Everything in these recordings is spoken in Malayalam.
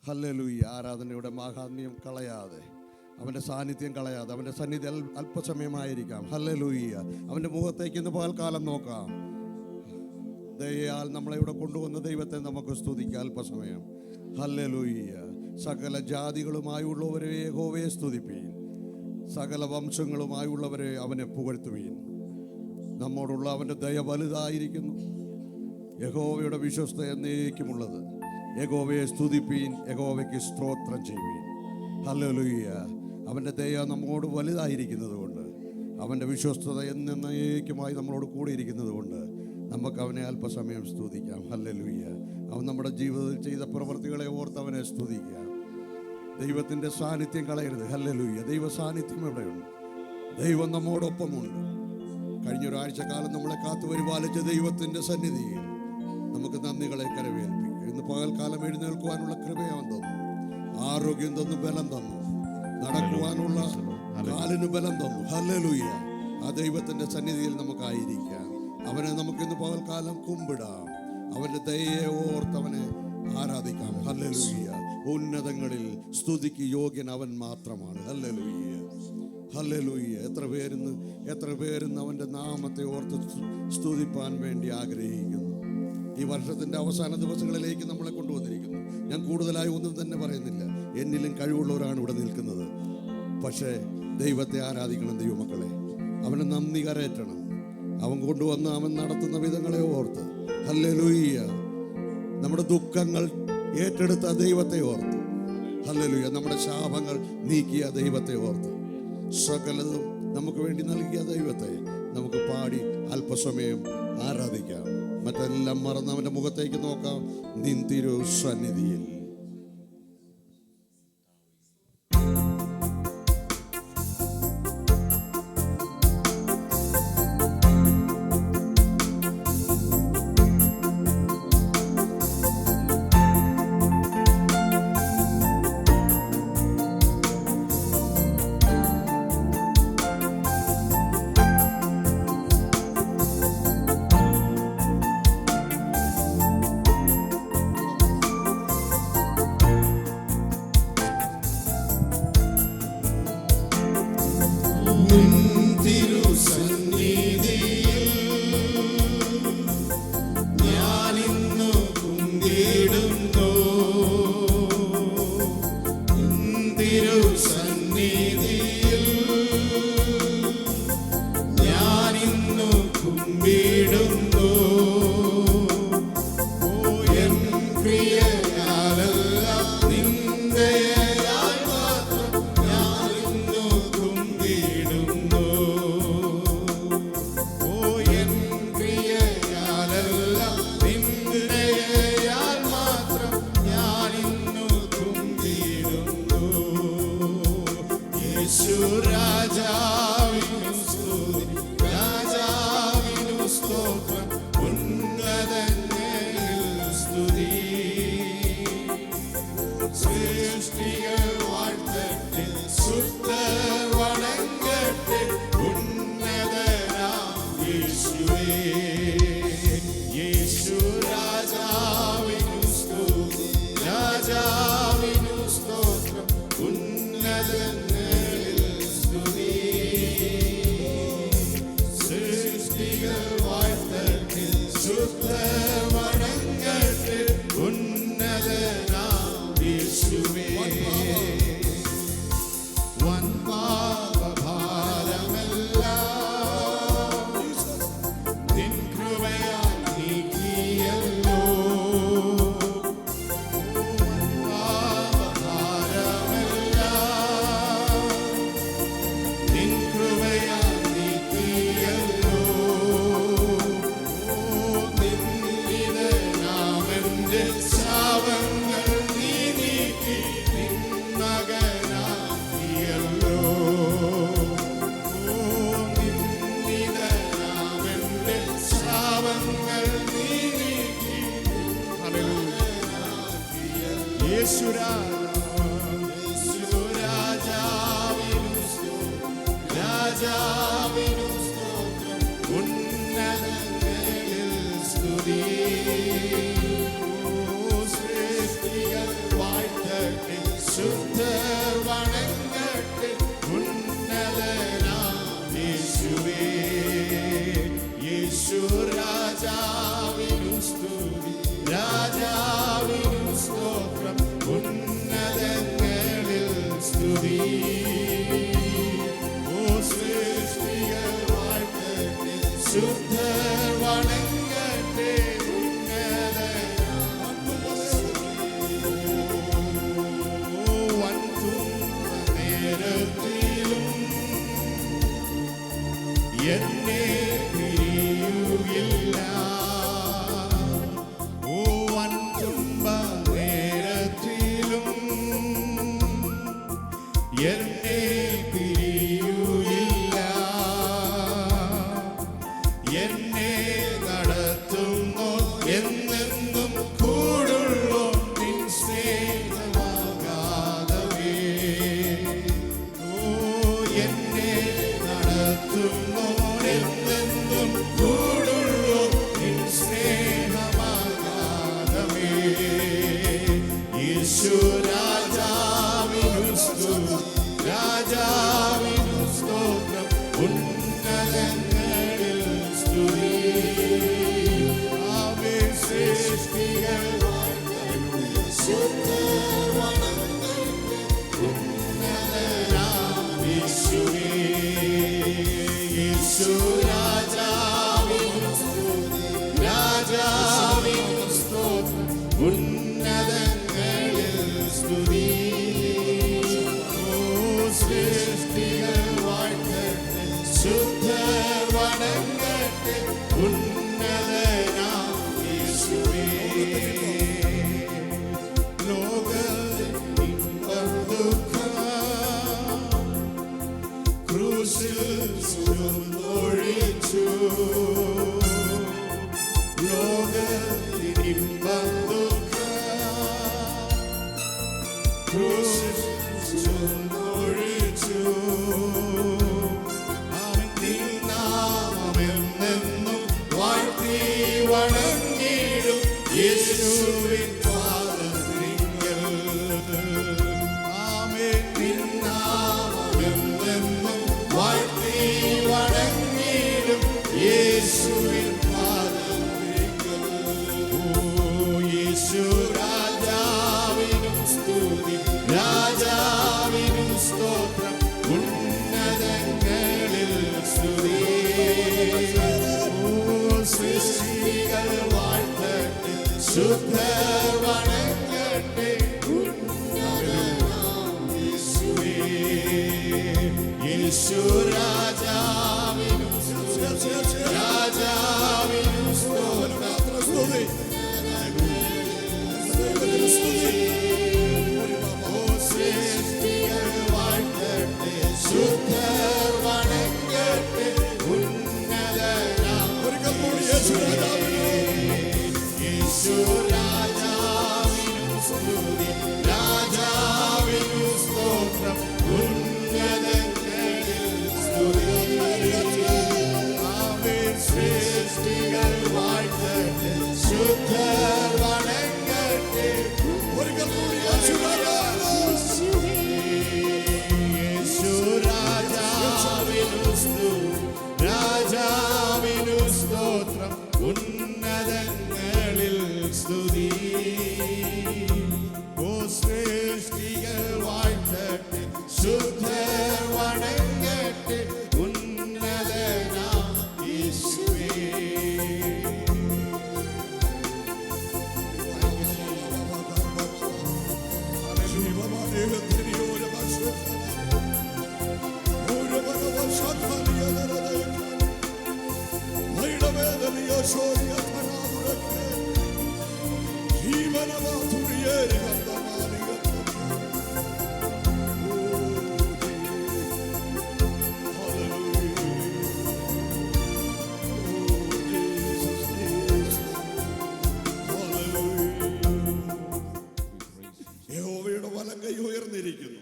ഹല്ലേലൂയ. ആരാധനയുടെ മാഹാത്മ്യം കളയാതെ, അവൻ്റെ സാന്നിധ്യം കളയാതെ, അവൻ്റെ സന്നിധി അല്പസമയമായിരിക്കാം. ഹല്ലേലൂയ. അവൻ്റെ മുഖത്തേക്ക് ഇന്ന് പകൽക്കാലം നോക്കാം. ദയയാൽ നമ്മളെ ഇവിടെ കൊണ്ടുവന്ന ദൈവത്തെ നമുക്ക് സ്തുതിക്കാം അല്പസമയം. ഹല്ലേലൂയ. സകല ജാതികളുമായുള്ളവരെ യഹോവയെ സ്തുതിപ്പീൻ, സകല വംശങ്ങളുമായുള്ളവരെ അവനെ പുകഴ്ത്തുവീൻ. നമ്മോടുള്ള അവൻ്റെ ദയ വലുതായിരിക്കുന്നു. യഹോവയുടെ വിശ്വസ്ത എന്നേക്കുമുള്ളത്. യഹോവയെ സ്തുതിപ്പീൻ, യഹോവയ്ക്ക് സ്തോത്രം ചെയ്യുവീൻ. ഹല്ലേലൂയ. അവൻ്റെ ദയ നമ്മോട് വലുതായിരിക്കുന്നത് കൊണ്ട്, അവൻ്റെ വിശ്വസ്തത എന്നേക്കുമായി നമ്മളോട് കൂടെ ഇരിക്കുന്നത് കൊണ്ട് നമുക്ക് അവനെ അല്പസമയം സ്തുതിക്കാം. ഹല്ലേലൂയ. അവൻ നമ്മുടെ ജീവിതത്തിൽ ചെയ്ത പ്രവൃത്തികളെ ഓർത്ത് അവനെ സ്തുതിക്കാം. ദൈവത്തിൻ്റെ സാന്നിധ്യം കളയരുത്. ഹല്ലേലൂയ. ദൈവ സാന്നിധ്യം എവിടെയുണ്ട്? ദൈവം നമ്മോടൊപ്പമുണ്ട്. കഴിഞ്ഞൊരാഴ്ച കാലം നമ്മളെ കാത്തു പരിപാലിച്ച ദൈവത്തിൻ്റെ സന്നിധിയിൽ നമുക്ക് നന്ദികളെ കരവേൽപ്പിക്കാം. ഇന്ന് പകൽക്കാലം എഴുന്നേൽക്കുവാനുള്ള കൃപയാൻ തന്നു, ആരോഗ്യം തന്നു, ബലം തന്നു, നടക്കുവാനുള്ള കാലിന് ബലം തന്നു. ഹല്ലേലൂയ. ആ ദൈവത്തിൻ്റെ സന്നിധിയിൽ നമുക്കായിരിക്കാം. അവനെ നമുക്കിന്ന് പകൽക്കാലം കുമ്പിടാം. അവൻ്റെ ദയയെ ഓർത്ത് അവനെ ആരാധിക്കാം. ഹല്ലേലൂയ. ഉന്നതങ്ങളിൽ സ്തുതിക്ക് യോഗ്യൻ അവൻ മാത്രമാണ്. ഹല്ലേലൂയ. ഹല്ലേലൂയ. എത്ര പേരുന്ന് അവൻ്റെ നാമത്തെ ഓർത്ത് സ്തുതിപ്പാൻ വേണ്ടി ആഗ്രഹിക്കുന്നു. ഈ വർഷത്തിൻ്റെ അവസാന ദിവസങ്ങളിലേക്ക് നമ്മളെ കൊണ്ടുവന്നിരിക്കുന്നു. ഞാൻ കൂടുതലായി ഒന്നും തന്നെ പറയുന്നില്ല. എന്നിലും കഴിവുള്ളവരാണ് ഇവിടെ നിൽക്കുന്നത്. പക്ഷേ ദൈവത്തെ ആരാധിക്കണം ദൈവമക്കളെ. അവനെ നന്ദി കരയറ്റണം. അവൻ കൊണ്ടുവന്ന് അവൻ നടത്തുന്ന വിധങ്ങളെ ഓർത്ത്. ഹല്ലേലൂയ. നമ്മുടെ ദുഃഖങ്ങൾ ഏറ്റെടുത്ത ദൈവത്തെ ഓർത്ത്. ഹല്ലേലൂയ. നമ്മുടെ ശാപങ്ങൾ നീക്കിയ ദൈവത്തെ ഓർത്ത്, സകലതും നമുക്ക് വേണ്ടി നൽകിയ ദൈവത്തെ നമുക്ക് പാടി അല്പസമയം ആരാധിക്കാം. മറ്റെല്ലാം മറന്ന് അവൻ്റെ മുഖത്തേക്ക് നോക്കാം. നിൻ തിരു സന്നിധിയിൽ സ്തുതി. എന്നെ പിരിയൂല്ല, എന്നെ നടത്തുന്നു എന്നെന്നും കൂടുള്ളൂ നിൻ സ്നേഹമാകാതവേ. ഓ എന്നെ നടത്തുന്നു എന്നെന്നും കൂടുള്ളൂ നിൻ സ്നേഹമാകാതവേ. യേശു രാജാവിനു സ്തുതി, രാജാവിനു സ്തോത്രം, ഉന്നതങ്ങളിൽ സ്തുതി. ആമേൻ. സൃഷ്ടികൾ ഉന്നതനാം യേശുവേ. യേശു രാജാവിനു സ്തുതി, രാജാവിനു സ്തോത്രം, ഉന്നതങ്ങളിൽ സ്തുതി. ഓ സൃഷ്ടികൾ വാഴ്ത്തട്ടെ, ശുദ്ധർ വണങ്ങട്ടെ, ഉന്നതനാം യേശുവേ. ലോകത്തിൻ ഇമ്പം ദുഃഖം ക്രൂശിൽ ചുമന്നൊഴിച്ചു. ലോകത്തിൻ ഇമ്പം ക്രൂശിൽ ചുമന്നൊഴിച്ചു. അവൻ നിൻ നാമമെന്നെന്നും വാഴ്ത്തി വണങ്ങിടും യേശുവിൻ പാദത്തിങ്കൽ. ആമേൻ. നിൻ നാമമെന്നെന്നും വാഴ്ത്തി വണങ്ങിടും യേശുവിൻ പാദത്തിങ്കൽ. ഓ യേശു രാജാവിനും സ്തുതി, രാജാവിനും സ്തോത്രം, ഉന്നതങ്ങളിൽ സ്തുതി. ഓ സൃഷ്ടികൾ വാഴ്ത്തട്ടെ, ശുദ്ധർ വണങ്ങട്ടെ, ഉന്നതനാം യേശുവേ. യേശു രാജാവിനും സ്തുതി, രാജാവിനും സ്തോത്രം, സ്തുതി. ഓ സൃഷ്ടികൾ വാഴ്ത്തട്ടെ, ശുദ്ധർ വണങ്ങട്ടെ, ഉന്നതനാം യേശു രാജാവിനും സ്തുതി, രാജാവിനും സ്തോത്രം, ഉന്നതങ്ങളിൽ സ്തുതി. ആമേൻ. സൃഷ്ടികൾ വാഴ്ത്തട്ടെ, ശുദ്ധർ വണങ്ങട്ടെ, യേശു രാജാവിനു സ്തുതി, രാജാവിനു സ്തോത്രം, ഉന്നതങ്ങളിൽ സ്തുതി. ഓ സൃഷ്ടികൾ വാഴ്ത്തട്ടെ, ശുദ്ധർ വണങ്ങട്ടെ, ഉന്നതനാം യേശുവേ. യഹോവയുടെ വലങ്കൈ ഉയർന്നിരിക്കുന്നു,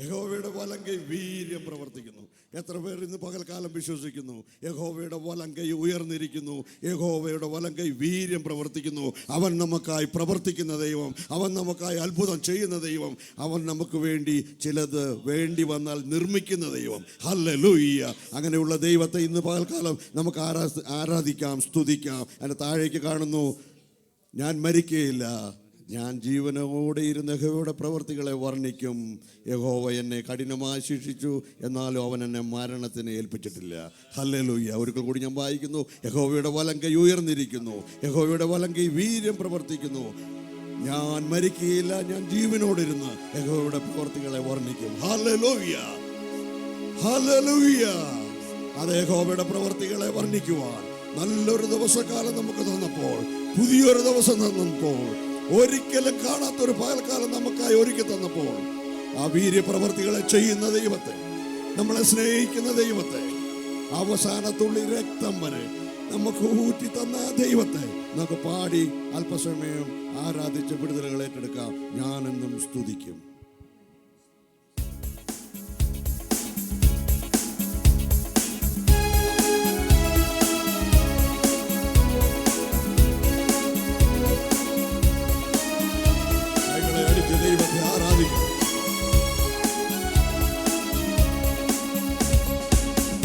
യഹോവയുടെ വലങ്കൈ വീര്യം പ്രവർത്തിക്കുന്നു. എത്ര പേർ ഇന്ന് പകൽക്കാലം വിശ്വസിക്കുന്നു? യഹോവയുടെ വലങ്കൈ ഉയർന്നിരിക്കുന്നു, യഹോവയുടെ വലങ്കൈ വീര്യം പ്രവർത്തിക്കുന്നു. അവൻ നമുക്കായി പ്രവർത്തിക്കുന്ന ദൈവം, അവൻ നമുക്കായി അത്ഭുതം ചെയ്യുന്ന ദൈവം, അവൻ നമുക്ക് വേണ്ടി ചിലത് വേണ്ടി വന്നാൽ നിർമ്മിക്കുന്ന ദൈവം. ഹല്ലേലൂയ. അങ്ങനെയുള്ള ദൈവത്തെ ഇന്ന് പകൽക്കാലം നമുക്ക് ആരാധിക്കാം, സ്തുതിക്കാം. അതിന് താഴേക്ക് കാണുന്നു, ഞാൻ മരിക്കുകയില്ല, ഞാൻ ജീവനോടെ ഇരുന്ന് യഹോവയുടെ പ്രവൃത്തികളെ വർണ്ണിക്കും. യഹോവ എന്നെ കഠിനമായി ശിക്ഷിച്ചു, എന്നാലും അവൻ എന്നെ മരണത്തിന് ഏൽപ്പിച്ചിട്ടില്ല. ഹല്ലേലൂയ. ഒരിക്കൽ കൂടി ഞാൻ വായിക്കുന്നു, യഹോവയുടെ വലങ്കൈ ഉയർന്നിരിക്കുന്നു, യഹോവയുടെ വലങ്കൈ വീര്യം പ്രവർത്തിക്കുന്നു. ഞാൻ മരിക്കുകയില്ല, ഞാൻ ജീവനോടിരുന്ന് യഹോവയുടെ പ്രവൃത്തികളെ വർണ്ണിക്കും. Hallelujah, hallelujah. അത് യഹോവയുടെ പ്രവൃത്തികളെ വർണ്ണിക്കുവാൻ നല്ലൊരു ദിവസക്കാലം നമുക്ക് തന്നപ്പോൾ, പുതിയൊരു ദിവസം തന്നപ്പോൾ, ഒരിക്കലും കാണാത്തൊരു പകൽക്കാലം നമുക്കായി ഒരുക്കി തന്നപ്പോൾ ആ വീര്യപ്രവർത്തികളെ ചെയ്യുന്ന ദൈവത്തെ, നമ്മളെ സ്നേഹിക്കുന്ന ദൈവത്തെ, അവസാനത്തുള്ളി രക്തം വരെ നമുക്ക് ഊറ്റി തന്ന ദൈവത്തെ നമുക്ക് പാടി അല്പസമയം ആരാധിച്ച് വിടുതലുകൾ ഏറ്റെടുക്കാം. ഞാനെന്നും സ്തുതിക്കും. കൈകളെ അടിച്ച് ദൈവത്തെ ആരാധിക്കാം.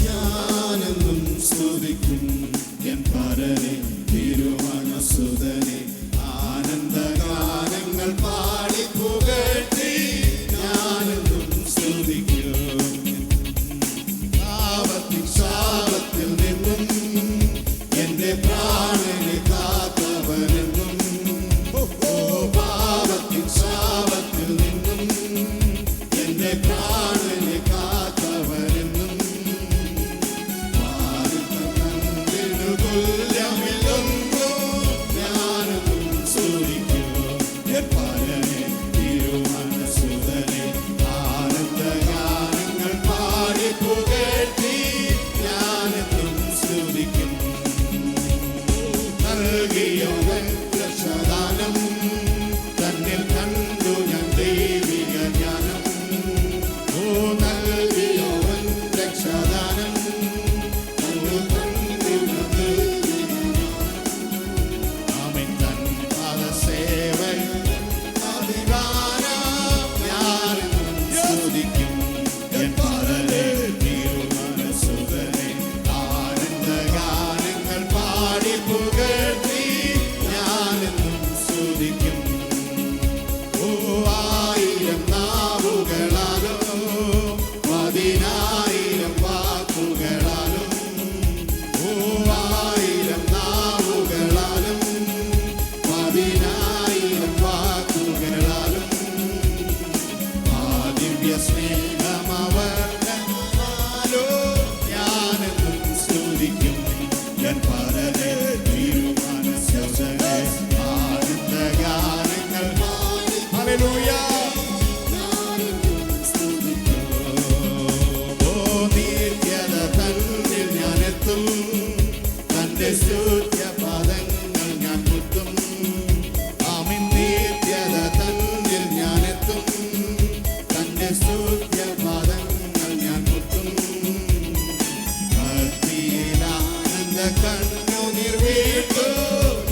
ഞാനെന്നും സ്തുതിക്കും എൻ പരനെ തിരുമനസുതനെ, ആനന്ദഗാനങ്ങൾ പാടി പുകഴ്ത്തി ഞാനെന്നും സ്തുതിക്കും. പാപത്തിൻ ശാപത്തിൽ നിന്നും എന്റെ പ്രാണനെ കാത്തവനെന്നും, പാപത്തിൻ ശാപത്തിൽ നിന്നും എന്റെ പ്രാണനെ കാത്തവനെന്നും, തുല്യമില്ലെന്നോ ഞാനെന്നും സ്തുതിക്കും എൻ പരനെ തിരുമനസുതനെ, ആനന്ദഗാനങ്ങൾ പാടി പുകഴ്ത്തി ഞാനെന്നും സ്തുതിക്കും. നൽകിയവൻ രക്ഷദാനം, തന്നിൽ കണ്ടു ഞാൻ ദൈവിക ജ്ഞാനം. ഓ നൽകിയവൻ രക്ഷദാനം, തന്നിൽ കണ്ടു ഞാൻ ദൈവിക ജ്ഞാനം. ആമേൻ. തൻ പാദസേവൻ അഭിമാനം ഞാനെന്നും സ്തുതിക്കും എൻ പരനെ തിരുമനസുതനെ, ആനന്ദഗാനങ്ങൾ പാടി പുകഴ്ത്തി ഞാനെന്നും സ്തുതിക്കും. ഓ ആയിരം നാവുകളാലോ 10,000 വാക്കുകളാലും, ഓ ആയിരം നാവുകളാലും 10,000 വാക്കുകളാലും ആ ദിവ്യ സ്നേഹമവർണ്ണമാലോ ഞാനെന്നും സ്തുതിക്കും എൻ പരനെ തിരുമനസുതനെ, ആനന്ദഗാനങ്ങൾ പാടി ഹല്ലേലൂയ ഓ നിത്യത തന്നിൽ ഞാനെത്തും, തന്റെ സ്തുത്യപാദങ്ങൾ ഞാൻ മുത്തും. ആമേൻ. നിത്യത തന്നിൽ ഞാനെത്തും, തന്റെ സ്തുത്യപാദങ്ങൾ ഞാൻ മുത്തും. ഭക്തിയിൽ ആനന്ദ കണ്ണുനീർ വീഴ്ത്തു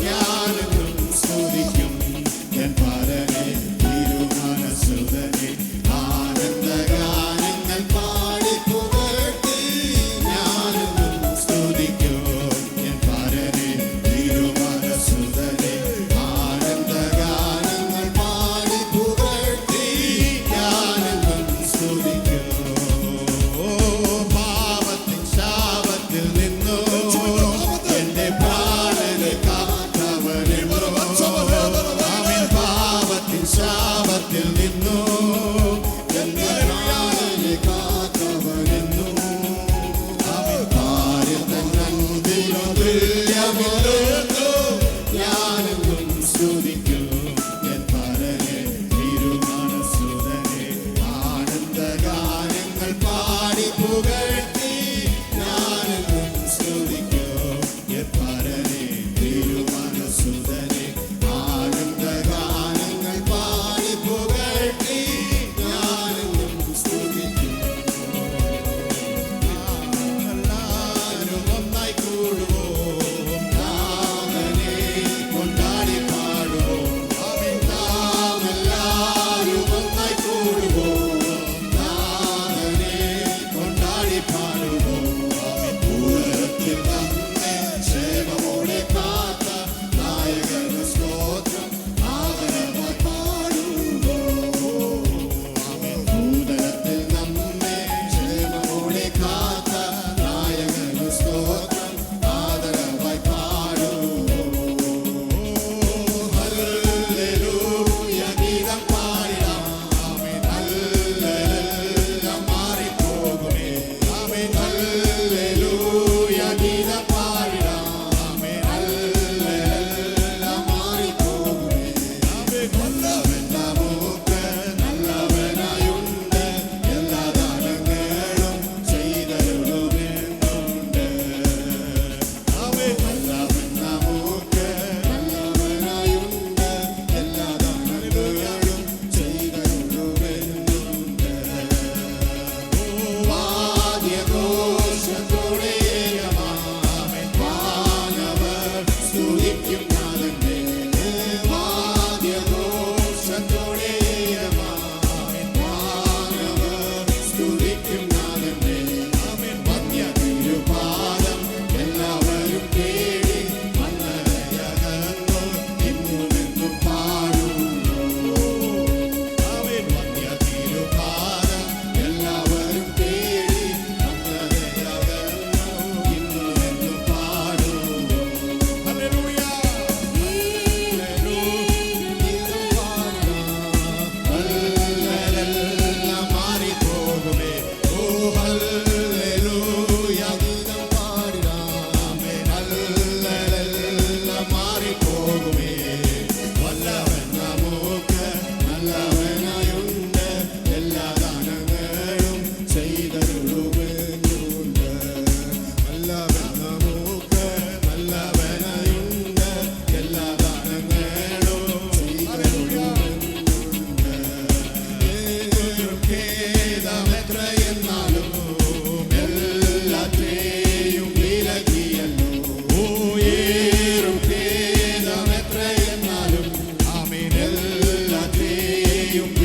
ഞാനെന്നും സ്തുതിക്കും എൻ പരനെ തിരുമനസുതനെ, നീയും